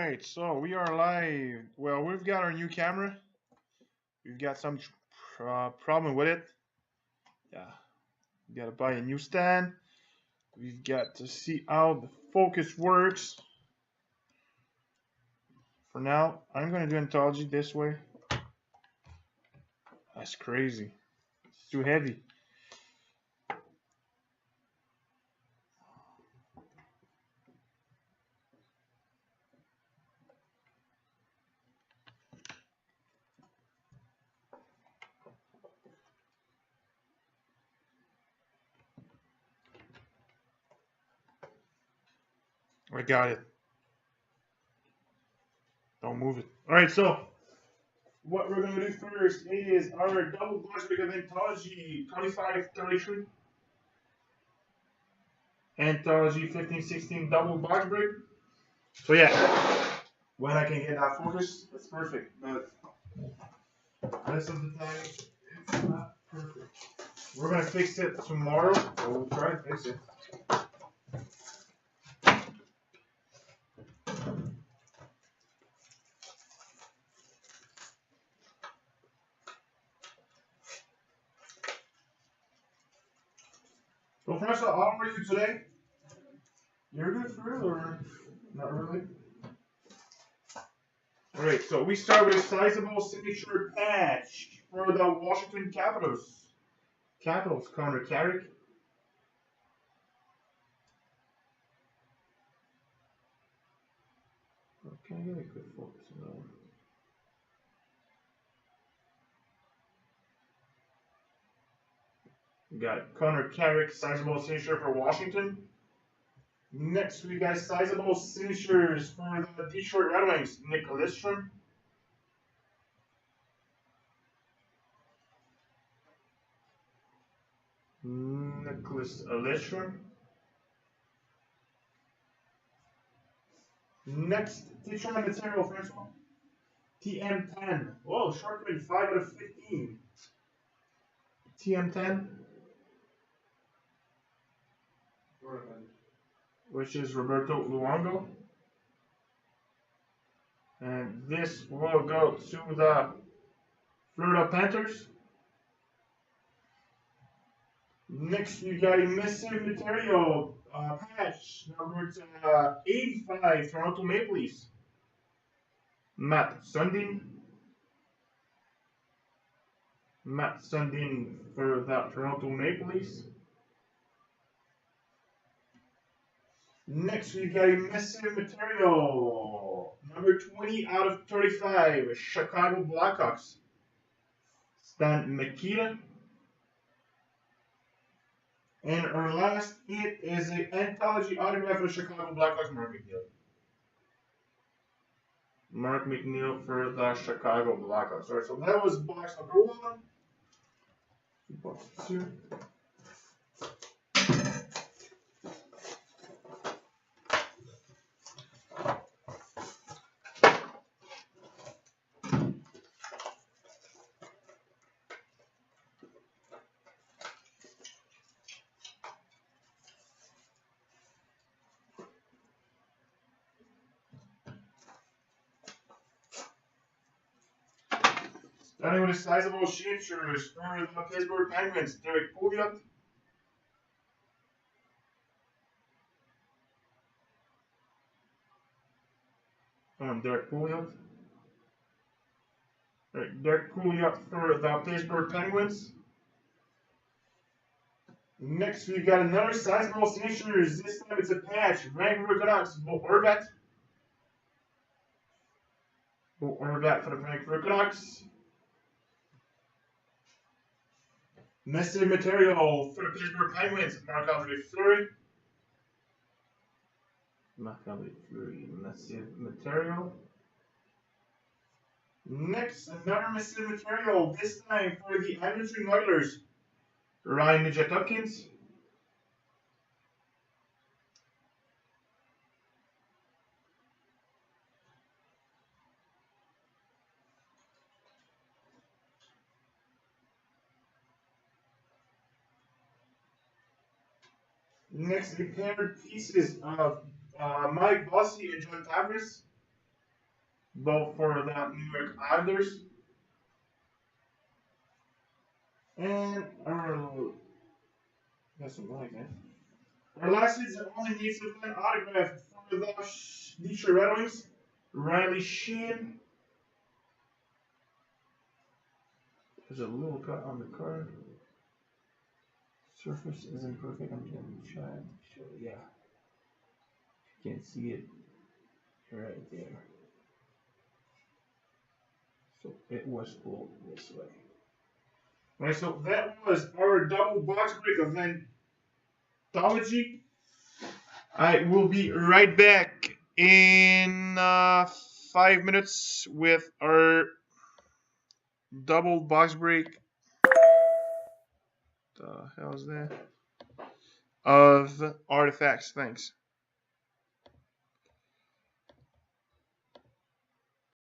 Alright, so we are live. Well, we've got our new camera. We've got some problem with it. Yeah, we gotta buy a new stand. We've got to see how the focus works. For now, I'm gonna do Anthology this way. That's crazy. It's too heavy. I got it. Don't move it. Alright, so what we're gonna do first is our double budget of Anthology 2533. Anthology 1516 double box break. So yeah, when I can get that focus, that's perfect. But rest of the time, it's not perfect. We're gonna fix it tomorrow. We'll try and fix it. So François, how are you today? You're good for real or not really? Alright, so we start with a sizable signature patch for the Washington Capitals. Capitals, Connor Carrick. Okay, get a good focus on that one. We got Connor Carrick, sizable signature for Washington. Next, we got sizable signatures for the Detroit Red Wings, Nick Lidstrom. Nicholas Lidstrom. Next, Detroit material, first one. TM10. Whoa, Sharkman 5 out of 15. TM10. Which is Roberto Luongo. And this will go to the Florida Panthers. Next, we got a missing material patch number 85, Toronto Maple Leafs. Matt Sundin. Matt Sundin for the Toronto Maple Leafs. Next, we got a missing material number 20 out of 35, Chicago Blackhawks. Stan Mikita. And our last hit is an Anthology autograph of Chicago Blackhawks, Mark McNeil. Mark McNeil for the Chicago Blackhawks. Alright, so that was box number 1. Box 2. Starting with a sizable signatures for the Pittsburgh Penguins, Derek Pouliot. Derek Pouliot. Right, Derek Pouliot for the Pittsburgh Penguins. Next, we've got another sizable signatures. This time it's a patch. Vancouver Canucks, Bo Horvat. Bo Horvat for the Vancouver Canucks. Missing material for the Pittsburgh Penguins, Marc-Andre Fleury. Marc-Andre Fleury, missing material. Next, another missing material, this time for the Edmonton Oilers, Ryan Nugent-Hopkins. Next, the paired pieces of Mike Bossy and John Tavares. both for that New York Islanders. And that's some like that. Our last season only needs to find autograph for the Detroit Red Wings. Riley Sheen. There's a little cut on the card. Surface isn't perfect. I'm gonna try and show it. Yeah. You can't see it right there. So it was pulled this way. Alright, so that was our double box break of Anthology. I will be right back in 5 minutes with our double box break. The hell is that? Of artifacts. Thanks.